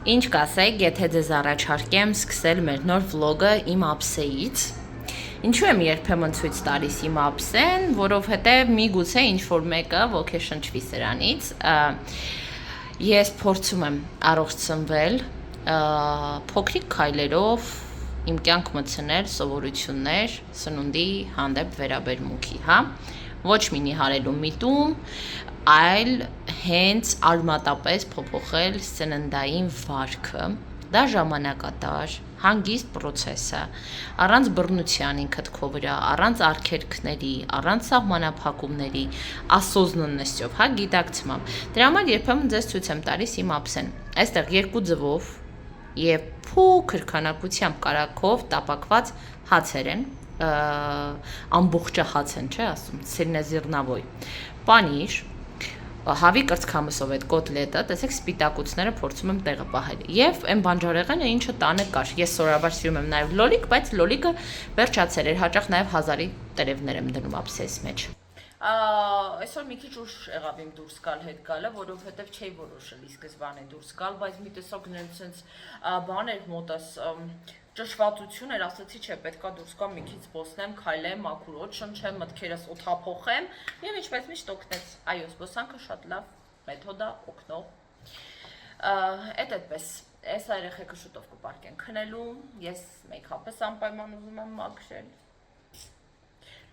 Ինչ կասեք, եթե ձեզ առաջարկեմ սկսել մեր նոր վլոգը իմ ափսեից։ Ինչու եմ երբեմն ցույց տալիս իմ ափսեն, որովհետև միգուցե ինչ-որ մեկը ոգեշնչվի սրանից։ Ես փորձում եմ առողջ սնվել, փոքրիկ քայլերով իմ կյանք մտցնել սովորություններ սնունդի հանդեպ վերաբերմունքի, հա։ Ոչ մի նիհարելու միտում, այլ հենց արմատապես փոփոխել սննդային վարքը, դա ժամանակատար, հանգիստ process է, առանց բռնության ինքդ քո վրա, առանց արգելքների, առանց սահմանափակումների, осознанностью, հա, գիտակցմամբ։ Դրա համար երբեմն ձեզ ցույց եմ տալիս իմ ափսեն։ Այստեղ երկու ձվով եւ փոքր քանակությամբ կարակով տապակված հացեր են, ամբողջը հաց են, չէ՞ ասում, ցելնազիրնավոյ, պանիր, հավի կրծքամսով այդ կոտլետը, տեսեք սպիտակուցները փորձում եմ տեղը պահել։ Եվ այն բանջարեղենը ինչը տանը կար։ Ես սովորաբար սիրում եմ նաև լոլիկ, բայց լոլիկը վերջացել էր, հաճախ նաև 1000-ի տերևներ եմ դնում ափսես մեջ։ Այսօր մի քիչ ուշ եղավ իմ դուրս գալ հետ գալը, որովհետև չէի որոշել ի սկզբանե դուրս գալ, բայց մի տեսակ նենց բան էր մոտս ճշվատություն էր, ասացի չէ, պետքա դուրս գամ մի քիչ զբոսնեմ, քայլեմ, մաքուր օդ շնչեմ, մտքերս օդափոխեմ, եւ ինչպես միշտ օգնեց։ Այո, զբոսանքը շատ լավ մեթոդ է, օգնող։ Այդպես, այս երեխեքը շուտով կպարկեն քնելու, ես մեյքափս անպայման ուզում եմ մաքրել։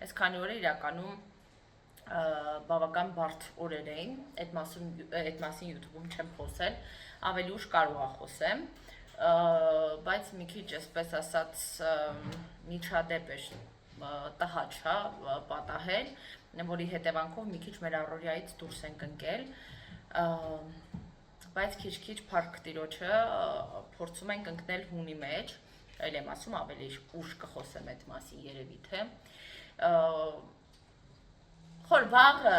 Այս քանի օրը իրականում բավական բարդ օրեր էին, այդ մասին YouTube-ում չեմ խոսել, ավելի ուշ կարող եմ խոսեմ, բայց մի քիչ այսպես ասած միջադեպ էր տհաճ, հա, պատահել, որի հետևանքով մի քիչ մեր առօրյայից դուրս ենք ընկել, բայց քիչ-քիչ փառք Տիրոջը փորձում ենք ընկնել հունի մեջ, այլ եմ ասում ավելի ուշ կխոսեմ այդ մասին երևի թե Խոր վաղը,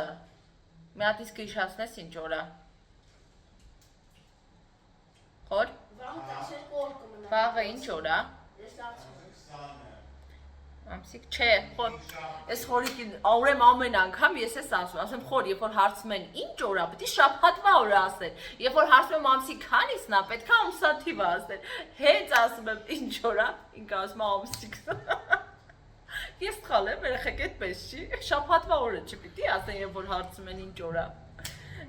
մի հատ իսկ հիշացնես ինչ օր է։ Խոր։ Վաղը ինչ օր է։ Ամսիկ չէ, խոր։ Այս խորիկին ուրեմն ամեն անգամ ես ես ասում խոր, երբ որ հարցում են ինչ օր է, պետք է շաբաթվա օրը ասել։ Երբ որ հարցում եմ ամսի քանիսն է, պետք է ամսաթիվը ասել։ Հենց ասում եմ ինչ օր է, ինքը ասում է ամսիկն։ Ես խալ եմ, երեխեք այդպես չի, շաբաթվա օրը չպիտի ասեն, երբ որ հարցում են ինչ օր է։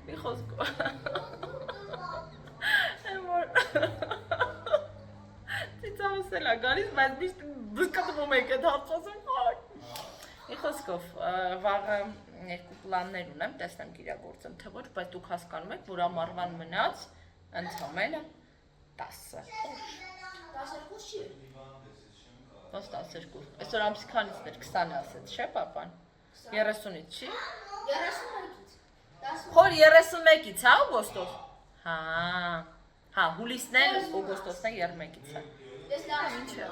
Մի խոսքով։ Ծիծաղսել է գալիս, բայց միշտ բզկտվում եք այդ հարցում խոր։ Մի խոսքով, վաղը երկու պլաններ ունեմ, տեսնեմ կիրագործեմ թե ոչ, բայց դուք հասկանում եք, որ ամառվան մնաց ընդամենը 10 օր։ 12 չի։ Ոնց 12։ Այսօր ամսի քանիսն էր 20-ը ասեց, չէ՞ պապան։ 30-ից չի։ 31-ից։ Խոր 31-ից, հա, օգոստոս։ Հա, հուլիսն է, օգոստոսն է 31-ից է։ Ես լավ ինչ է։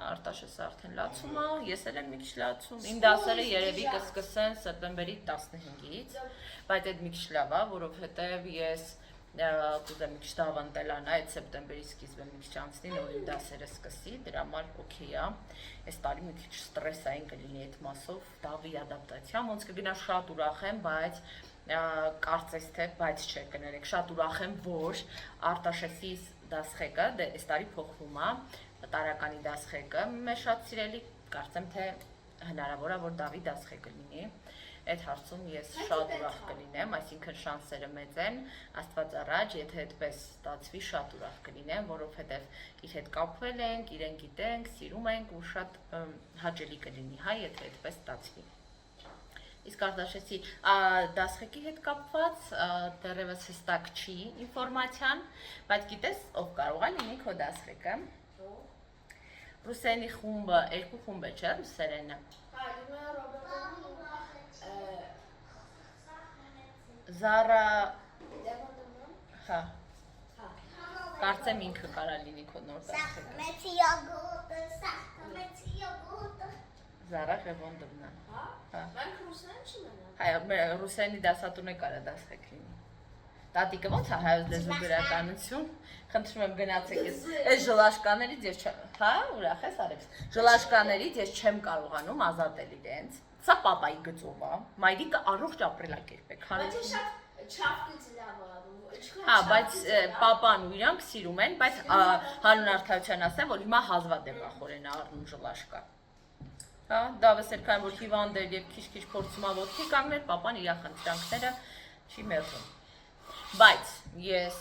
Արտաշես արդեն լացում է, ես էլ եմ մի քիչ լացում։ Իմ դասերը երևի կսկսեն սեպտեմբերի 15-ից, բայց այդ մի քիչ լավ է, որովհետև ես կուզեմ մի քիչ դավանտելան այդ սեպտեմբերի սկիզբը մի քիչ անցնի, նոր իմ դասերը սկսի, դրա համար օքեյ է։ Այս տարի մի քիչ ստրեսային կլինի այդ մասով, դավի ադապտացիա, ոնց կգնա շատ ուրախ եմ, բայց կարծես թե, բայց չէ, կներեք, շատ ուրախ եմ, որ Արտաշեսի դասղեկը այս տարի փոխվում է, տարականի դասղեկը մեր շատ սիրելի, կարծեմ թե հնարավոր է, որ Դավի դասղեկը լինի։ Այդ հարցում ես շատ ուրախ կլինեմ, այսինքն շանսերը մեծ են, Աստված առաջ, եթե այդպես ստացվի, շատ ուրախ կլինեմ, որովհետև իր հետ կապվել ենք, իրեն գիտենք, սիրում ենք ու շատ հաճելի կլինի, հա, եթե այդպես ստացվի։ Իսկ Արտաշեսի դասղեկի հետ կապված դեռևս հստակ չի ինֆորմացիան, բայց գիտես, ով կարող է լինի քո դասղեկը։ Ռուսենի խումբը, երկու խումբ է, չէ՞, ռուսերենը։ Զարա, հա, կարծեմ ինքը կարա լինի քո նոր դասղեկը։ Զարա Ղևոնդովնա։ Մենք ռուսերեն չի մնա։ Հայ, ռուսերենի դասատուն է կարա դասղեկ լինի։ Տատիկը ոնց է հայոց լեզու գրականություն, խնդրում եմ գնացեք այս ժլաշկաներից ես չեմ, հա, ուրախ ես արևս, ժլաշկաներից ես չեմ կարողանում ազատել իրենց, սա պապայի գծով է, մայրիկը առողջ ապրելակերպ է, Բայց շատ չափից լավ է, Հա, բայց papan ու իրանք սիրում են, բայց հանուն արդարության ասեմ, որ հիմա հազվադեպ է խորեն առնում ժլաշկա։ Հա, դավես էլ քան որ հիվանդ էր եւ քիչ-քիչ փորձում ա ոտքի կանգնել, papan իր խնդրանքները չի մերժում։ Բայց ես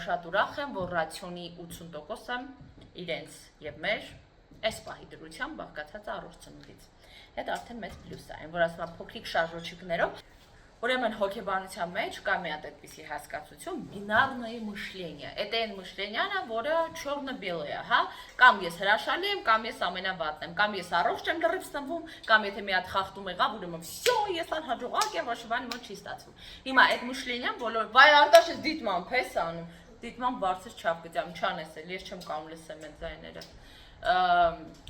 շատ ուրախ եմ, որ ռացիոնի 80%-ը իրենց եւ մեր այս պահի դրությամբ բաղկացած է առողջ ծնունդից։ Այդ արդեն մեծ պլյուս է, որ ասում եմ փոքրիկ շարժոչիկներով, ուրեմն հոգեբանության մեջ կա մի հատ այդպիսի հասկացություն բինարное мышление։ Այդ այն մշլենյանը, որը չորնը-բելը է, հա, կամ ես հրաշալի եմ, կամ ես ամենավատն եմ, կամ ես առողջ եմ լրիվ սնվում, կամ եթե մի հատ խախտում եղավ, ուրեմն всё, ես անհաջողակ եմ, ոչ բանի մոտ չի ստացվում։ Հիմա այդ մշլենյան բոլոր, վայ Արտաշ ես դիտման փես անում, դիտման բարձր չափ գտամ, չանես էլ, ես չեմ կամ լսեմ այդ ձայները։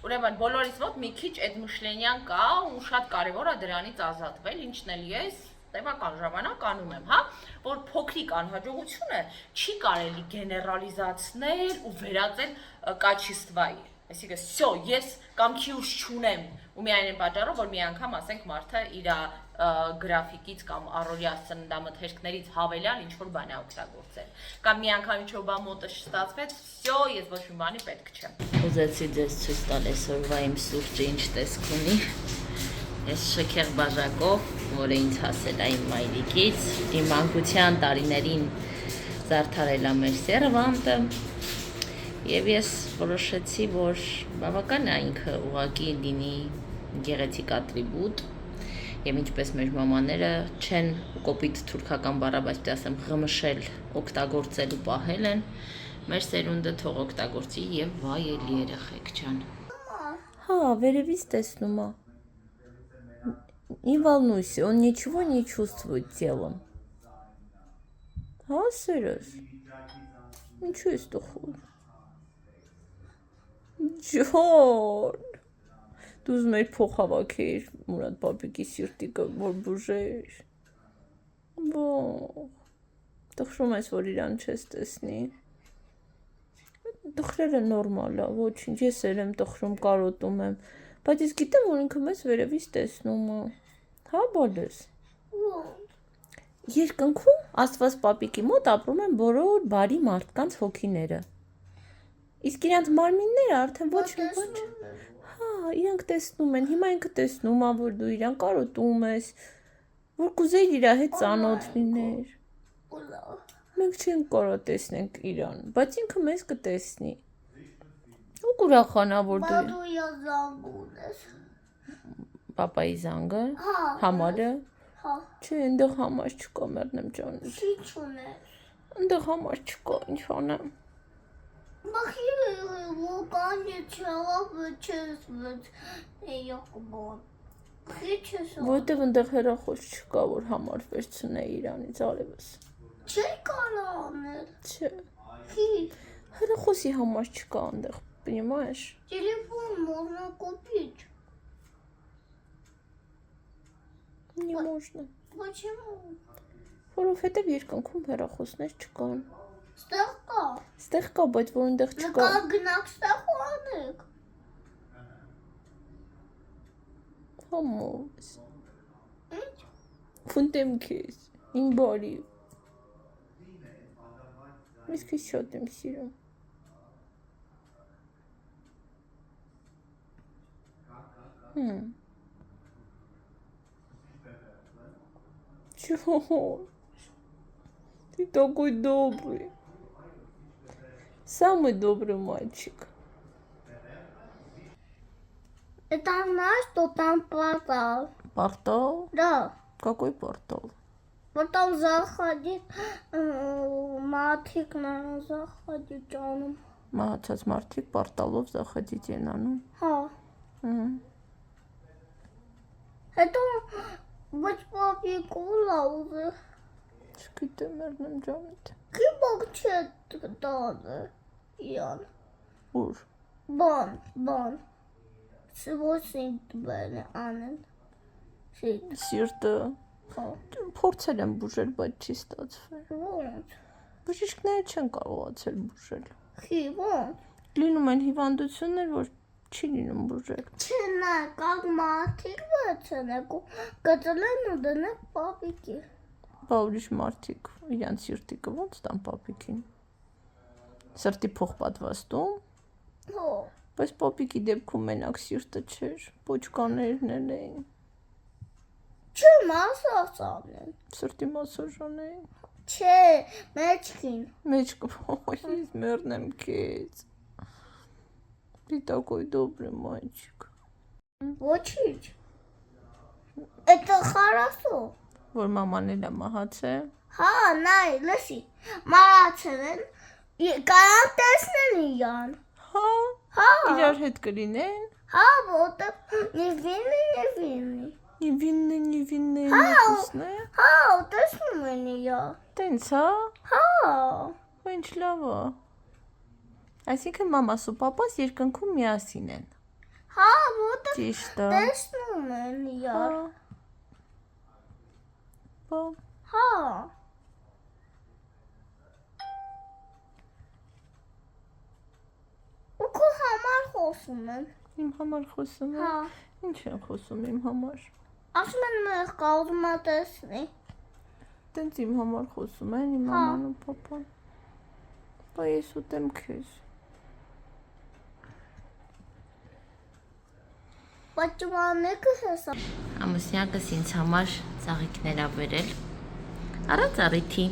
Ուրեմն բոլորից մոտ մի քիչ այդ մշլենյան կա ու շատ կարևոր է դրանից ազատվել, ինչն էլ ես տևական ժամանակ անում եմ, հա, որ փոքրիկ անհաջողությունը չի կարելի գեներալիզացնել ու վերածել կաչիստվայի։ Այսինքն, всё, ես կամքի ուժ չունեմ, ու միայն այն պատճառով, որ մի անգամ ասենք մարդը իր գրաֆիկից կամ առօրյա սննդամթերքներից հավելյալ ինչ-որ բան է օգտագործել, կամ մի անգամ ինչ-որ բան մոտը չստացվեց, всё, ես ոչ մի բանի պետք չեմ։ Ուզեցի ձեզ ցույց տալ այսօրվա իմ սուրճը ինչ տեսք ունի։ Ես շքեղ բաժակով, որը ինձ հասել է իմ մայրիկից, իմ մանկության տարիներին զարդարել է մեր սերվանտը, եւ ես որոշեցի, որ բավական է ինքը ուղղակի լինի գեղեցիկ ատրիբուտ, եւ ինչպես մեր մամաները չեն կոպիտ թուրքական բառաբաց ասեմ ղմշել, օգտագործել ու պահել են, մեր սերունդը թող օգտագործի եւ վայելի երեխեք ջան։ Հա, վերևից տեսնում է։ Не волнуйся, он ничего не чувствует телом. А, Серёж? Ничего из того. Ջան, դու ուզում ես փող հավաքեիր Մուրադ պապիկի սիրտիկը, որ բուժեիր։ Բող, տխրում ես, որ իրան չես տեսնի։ Տխրելը նորմալ է, ոչինչ, ես էլ եմ տխրում, կարոտում եմ, բայց ես գիտեմ, որ ինքը մեզ վերևից տեսնում է։ Հա, բոլես։ Երկնքում Աստված պապիկի մոտ ապրում են բոլոր բարի մարդկանց հոգիները։ Իսկ իրանց մարմինները արդեն ոչ մի բան։ Հա, իրանք տեսնում են, հիմա ինքը տեսնում է, որ դու իրան կարոտում ես, որ կուզեիր իր հետ ծանոթ լիներ։ Մենք չենք կարող տեսնենք իրան, բայց ինքը մեզ կտեսնի։ Ու կուրախանա, որ դու։ Բա դու զանգ ունես։ Պապայի զանգը։ Համարը։ Հա։ Չէ, այնտեղ համար չկա, մեռնեմ ջան։ Ինչ ունես։ Այնտեղ համար չկա, ինչ անեմ։ Մախի վոկանի չեղավ չես ված Յակոբոն։ Որտեղ այնտեղ հեռախոս չկա, որ համար վերցնե իրանից արևս։ Չի կարող անել։ Չէ։ Хи. Հեռախոսի համար չկա այնտեղ, понимаешь? Телефон можно купить. Не можно. Почему? Որովհետև երկնքում հեռախոսներ չկան։ Ստեղ կա։ Ստեղ կա, բայց որ այնտեղ չկա։ Նկա գնաք ստեղ ու անեք։ Համոս։ Ինչ։ Ֆունդեմ քեզ, իմ բարի։ Ես քեզ շատ եմ սիրում։ Чего? Ты такой добрый. Самый добрый мальчик. Это знаешь, что там портал? Портал? Да. Какой портал? Потом заходит матик на заходит он. Մահացած մարդիկ պարտալով заходить են անում։ Հա։ Հետո ոչ պապի կոլա ուզը։ Չգիտեմ, մերնեմ ջանիդ։ Քի բог չէ տանը։ Իան։ Ուր։ Բան։ Սվոսինք բանը անեն։ Սիրտը։ Հա։ Փորձել եմ բուժել, բայց չի ստացվել։ Ոնց։ Բժիշկները չեն կարողացել բուժել։ Քի ոնց։ Լինում են հիվանդություններ, որ չի լինում բուժել։ Չնա, как матик վերցնեք ու գծելեն ու դնեք պապիկի։ Բա ուրիշ մարդիկ իրանց սիրտիկը ոնց տան պապիկին։ Սրտի փող պատվաստում։ Հո։ Բայց պապիկի դեպքում մենակ սիրտը չէր, պոչկաներն էլ էին։ Չէ, մասացան։ Սրտի մասաժան էին։ Չէ, մեջքին։ Մեջքը ես մեռնեմ քեզ։ Ты такой добрый мальчик։ Ոչինչ։ Это хорошо։ Որ մաման էլ է մահացել։ Հա, նայ, լսի։ Մահացել են։ Կարան տեսնեն իրան։ Հա։ Հա։ Իրար հետ կլինեն։ Հա, որտեղ նվինի։ Նիվիննե, Հա, հա, տեսնում են իրար։ Տենց, հա։ Հա։ Ինչ լավ է։ Այսինքն մամաս ու պապաս երկնքում միասին են։ Հա, որտեղ Ճիշտ է։ տեսնում են իրար։ Բա։ Հա։ Ու քո համար խոսում են։ Իմ համար խոսում են։ Հա։ Ինչ են խոսում իմ համար։ Ասում են մեր կազմա տեսնի։ Տենց իմ համար խոսում են իմ մաման ու պապան։ Բա ես ուտեմ քեզ։ Պատճառները հեսա։ Ամուսնյակս ինձ համար ծաղիկներ ա բերել։ Առանց առիթի։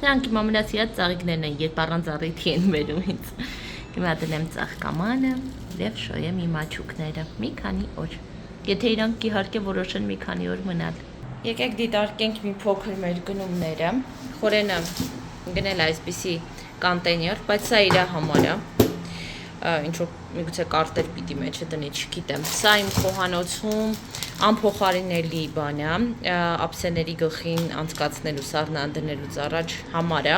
Սրանք իմ ամենասիրած ծաղիկներն են, երբ առանց առիթի են բերում ինձ։ Հիմա դնեմ ծաղկամանը եւ շոյեմ իմ աչուկները մի քանի օր։ Եթե իրանք իհարկե որոշեն մի քանի օր մնալ։ Եկեք դիտարկենք մի փոքր մեր գնումները։ Խորենը գնել է այսպիսի կոնտեյներ, բայց սա իր համար է։ Ինչ որ միգուցե կարտեր պիտի մեջը դնի, չգիտեմ։ Սա իմ խոհանոցում անփոխարինելի բան է, ափսեների գլխին անցկացնելու սառնան դնելուց առաջ համար է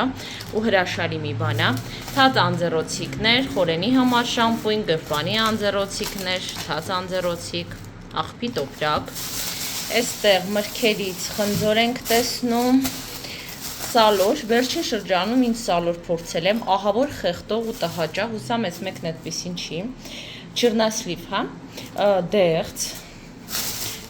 ու հրաշալի մի բան է։ Թաց անձեռոցիկներ, խորենի համար շամպույն, գրպանի անձեռոցիկներ, թաց անձեռոցիկ, աղբի տոպրակ։ Այստեղ մրգերից խնձոր ենք տեսնում։ Սալոր, վերջին շրջանում ինձ սալոր փորձել եմ, ահավոր խեղտող ու տհաճա, հուսամ ես մեկն այդպեսին չի, չռնասլիվ, հա, դեղց,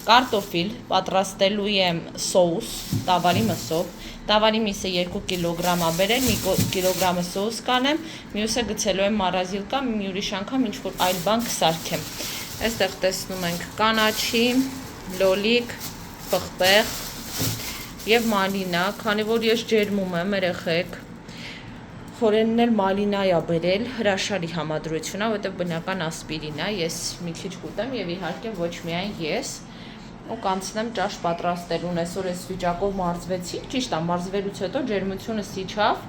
կարտոֆիլ, պատրաստելու եմ սոուս, տավարի մսով, տավարի միսը 2 կիլոգրամ ա բերել, 1 կիլոգրամը սոուս կանեմ, մյուսը գցելու եմ մարազիլկա, մի ուրիշ անգամ ինչ-որ այլ բան կսարքեմ, այստեղ տեսնում ենք կանաչի, լոլիկ, պղպեղ, և մալինա, քանի որ ես ջերմում եմ երեխեք, խորենն էլ մալինա է բերել, հրաշալի համադրություն է, որտեղ բնական ասպիրին է, ես մի քիչ կուտեմ և իհարկե ոչ միայն ես, ու կանցնեմ ճաշ պատրաստելուն, այսօր ես վիճակով մարզվեցի, ճիշտ է, մարզվելուց հետո ջերմությունը սիչավ,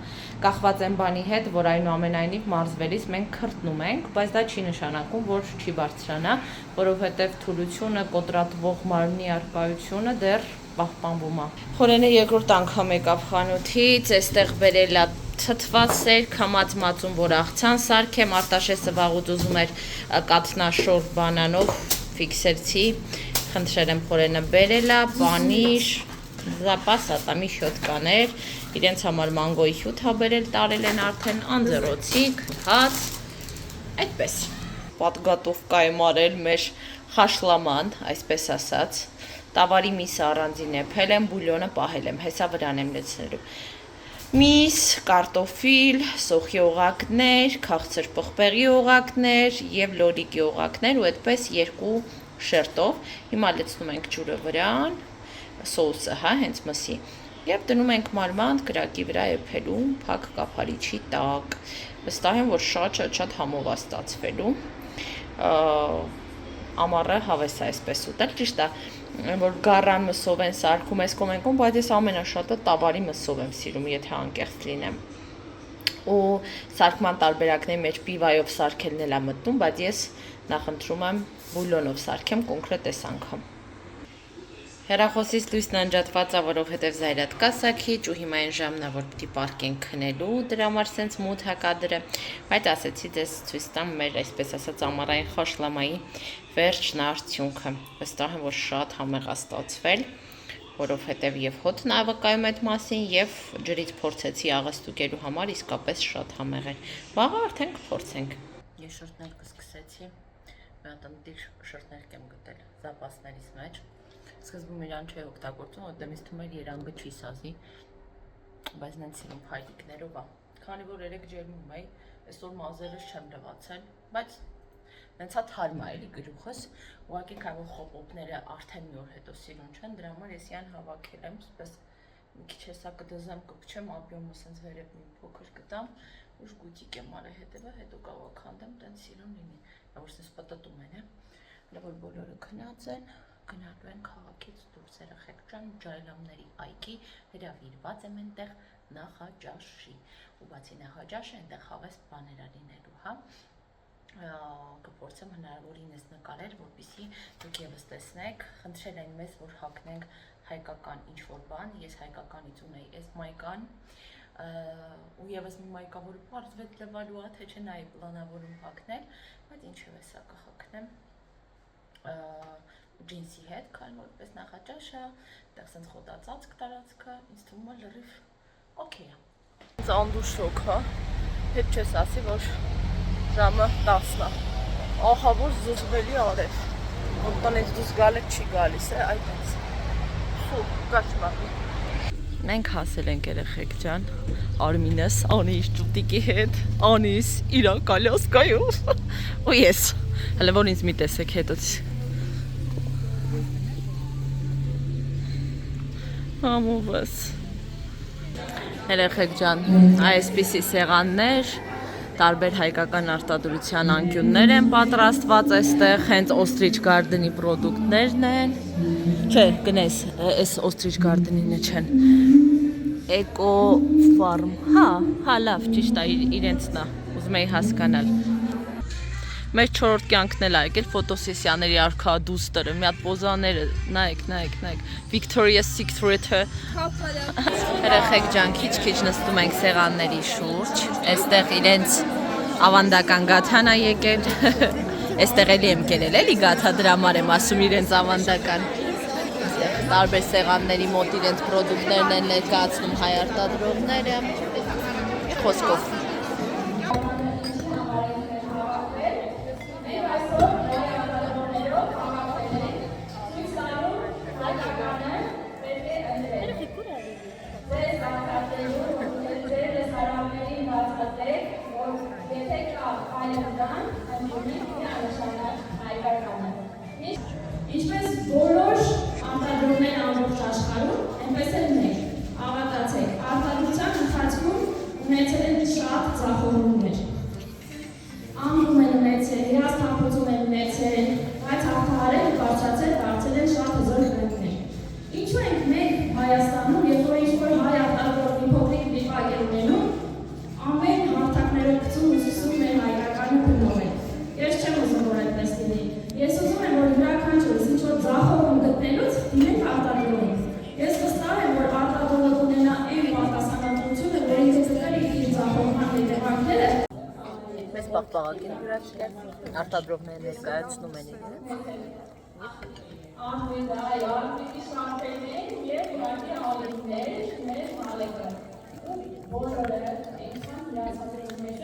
կախված են բանի հետ, որ այնուամենայնիվ մարզվելիս մենք քրտնում ենք, բայց դա չի նշանակում, որ չի բարձրանա, որովհետև թուլությունը, կոտրատվող մարմնի առկայությունը դեռ պահպանվում է։ Խորենը երկրորդ անգամ եկավ խանութից, այստեղ բերել է թթվասեր, քամած մածուն, որ աղցան սարքեմ, Արտաշեսը վաղուց ուզում էր կաթնաշոր բանանով ֆիքսերցի, խնդրել եմ Խորենը բերել է, պանիր, զապաս ատամի շյոտկաներ, իրենց համար մանգոյի հյութ ա բերել, տարել են արդեն անձեռոցիկ, հաց, այդպես։ Պատգատովկա եմ արել մեր խաշլաման, այսպես ասած, տավարի միսը առանձին է, փել եմ, բուլյոնը պահել եմ, հեսա վրան եմ լցնելու։ Միս, կարտոֆիլ, սոխի օղակներ, քաղցր պղպեղի օղակներ և լոլիկի օղակներ ու այդպես 2 շերտով, հիմա լցնում ենք ջուրը վրան, սոուսը, հա, հենց մսի, և դնում ենք մարմանդ կրակի վրա եփելու, փակ կափարիչի տակ, վստահ եմ, որ շատ համով է ստացվելու, ամառը հավես է այսպես ուտել, ճիշտ է, որ գառան մսով են սարքում այս կոմենքում, բայց ես ամենաշատը տավարի մսով եմ սիրում, եթե անկեղծ լինեմ, ու սարքման տարբերակների մեջ պիվայով սարքելն էլ է մտնում, բայց ես նախընտրում եմ բուլյոնով սարքեմ կոնկրետ այս անգամ։ Հեռախոսից լույսն անջատված է, որովհետև զայրատ կա սաքիչ ու հիմա այն ժամն է, որ պիտի պարկենք քնելու, դրա համար սենց մութ է կադրը, բայց ասեցի ձեզ ցույց տամ մեր այսպես ասած ամառային խաշլամայի վերջն արդյունքը։ Վստահ եմ, որ շատ համեղ է ստացվել, որովհետև եւ հոտն է վկայում այդ մասին եւ ջրից փորձեցի աղստուկելու համար իսկապես շատ համեղ էր։ Վաղը արդեն կփորձենք։ Ես շորտներ կսկսեցի, մի հատ ընտիր շորտներ կեմ գտել զապասներից մեջ։ Սկզբում իրան չէի օգտագործում, որտեղ ինձ թվում էր երանգը չի սազի, բայց նենց սիրում փայտիկներով է։ Քանի որ 3 ջերմում էի, այսօր մազերս չեմ լվացել, բայց նենց է թարմ է էլի գլուխս, ուղղակի կարող խոպոպները արդեն մի օր հետո սիրուն չեն, դրա համար ես իրան հավաքել եմ, սպես մի քիչ հեսա կդզեմ, կպչեմ, ապյոմը սենց վերև մի փոքր կտամ, ու ժգուտիկ եմ արել հետևը, հետո կարող քանդեմ, տենց սիրուն լինի, որ սենց պտտում են, հələ որ բոլորը քնած են, գնալու են քաղաքից դուրս երեխեք ջան, Ջայլամների այգի հրավիրված եմ այնտեղ նախաճաշի, ու բացի նախաճաշը այնտեղ հավես բաներ լինելու, հա։ Կփորձեմ հնարավորինս նկարել, որպեսզի դուք եւս տեսնեք, խնդրել են մեզ, որ հագնենք հայկական ինչ-որ բան, ես հայկականից ունեի այս մայկան, ու եւս մի մայկա, որը պարզվեց լվալու է, թե չէ նայի պլանավորում հագնել, բայց ինչեւ է սա կհագնեմ ջինսի հետ, քանի որ պես նախաճաշը, այդտեղ սենց խոտածածկ տարածքը, ինձ թվում է լրիվ օքեյ է։ Ինձ անդուշոկ, հա, հետ չես ասի, որ ժամը 10-ն է, ահա որ զզվելի արև, որ տնից դուս գալը չի գալիս է, այդ ենք, խու, կաշմարի։ Մենք հասել ենք երեխեք ջան, Արմինես, Անիս ճուտիկի հետ, Անիս իրա կալյասկայով, ու ես, հələ որ ինձ մի տեսեք հետոց։ Համովս։ Երեխեք ջան, այսպիսի սեղաններ, տարբեր հայկական արտադրության անկյուններ են պատրաստված այստեղ, հենց Ostrich Garden-ի պրոդուկտներն են։ Չէ, գնես, այս Ostrich Garden-ինը չեն։ Eco Farm, հա, լավ, ճիշտ է, իրենցն է, ուզում էի հասկանալ։ Մեր 4-րդ կյանքն էլ եկել ֆոտոսեսիաների արքա դուստերը, մի հատ պոզաները, նայեք, Victoria's Secret-ը։ Երեխեք ջան, քիչ-քիչ նստում ենք սեղանների շուրջ, այստեղ իրենց ավանդական գաթան է եկել, այստեղ էլի եմ կերել, էլի գաթա դրա համար եմ ասում իրենց ավանդական։ Տարբեր սեղանների մոտ իրենց պրոդուկտներն են ներկայացնում հայ արտադրողները, խոսքով։ Ինչպես բոլոր արտադրողներ ամբողջ աշխարհում, այնպես էլ մենք հավատացեք, արտադրության ընթացքում ունեցել են շատ ձախողումներ։ Անում են ունեցել, հիասթափություն են ունեցել, բայց հաղթահարել ու բարձրացել դարձել են շատ հզոր գնքներ։ Ինչու ենք մենք Հայաստանում, երբ որ ինչ-որ հայ արտադրող մի փոքրիկ վիպակ է ունենում, ամեն հարթակներով գցում ու սկսում մեր հայկականը բնորեն։ Ես չեմ ուզում, որ այդպես լինի։ Ես ուզում եմ, որ յուրաքանչյուրս ինչ-որ ձախողում գտնելուց դիմենք արտադրողին։ Ես վստահ եմ, որ արտադրողը կունենա այն պատասխանատվությունը, որ ինքը կկրի իր ձախողման հետևանքները։ Մեզ պաղպաղակին հյուրացել, արտադրողները ներկայացնում են իրենց։ Արմիդի շամպեյներ և ուղղակի ալիքներ մեր մալեկը։ Բոլորը այնքան հիասթափություն մեր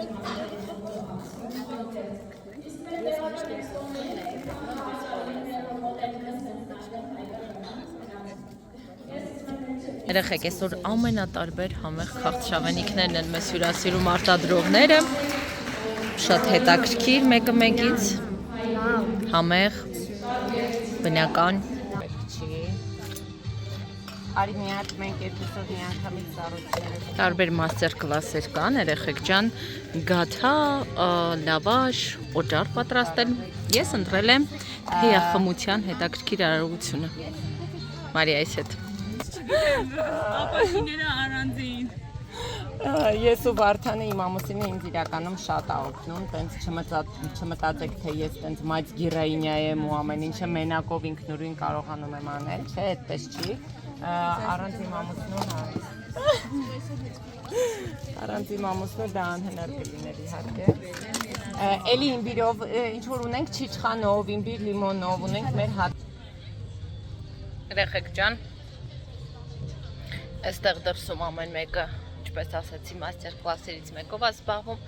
Երեխեք, այսօր ամենատարբեր համեղ խաղթշավենիքներն են մեզ հյուրասիրում արտադրողները, շատ հետաքրքիր մեկը մեկից, համեղ, բնական։ Արի մի հատ մենք այդպիսով մի անգամից ծառույցներ։ Տարբեր մաստեր կլասեր կան, երեխեք ջան, գաթա, լավաշ, օճառ պատրաստել։ Ես ընտրել եմ թեյախմության հետաքրքիր արարողությունը։ Մարիայիս հետ։ Ապակիները առանձին։ Ես ու Վարդանը իմ ամուսինը ինձ իրականում շատ է օգնում, տենց չմտածեք, թե ես տենց մայց գիրայինյա եմ ու ամեն ինչը մենակով ինքնուրույն կարողանում եմ անել, չէ, այդպես չի։ Առանց իմ ամուսնու Առանց իմ ամուսնու դա անհնար կլիներ իհարկե։ Էլի իմբիրով ինչ որ ունենք չիչխանով, իմբիր լիմոնով ունենք մեր հատ։ Երեխեք ջան, այստեղ դրսում ամեն մեկը, ինչպես ասացի, մաստեր կլասերից մեկով է զբաղվում։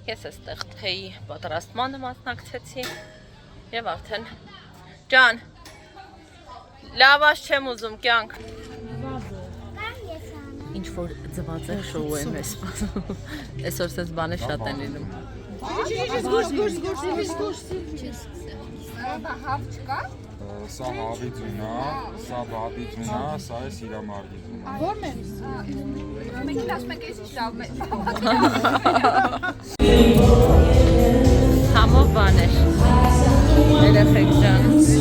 Ես այստեղ թեյի պատրաստմանը մասնակցեցի եւ արդեն ջան Լավաշ չեմ ուզում, կյանք։ Կամ ես անեմ։ Ինչ որ ձվածեղ շոու եմ ես սպասում։ Այսօր սենց բաներ շատ են լինում։ Սա հավի ձյուն է, սա բադի ձյուն է, սա է սիրամարգի ձյուն է։ Ո՞րն է։ Մեկին ասում եք էս լավ է։ Համով բաներ։ Երեխեք ջան։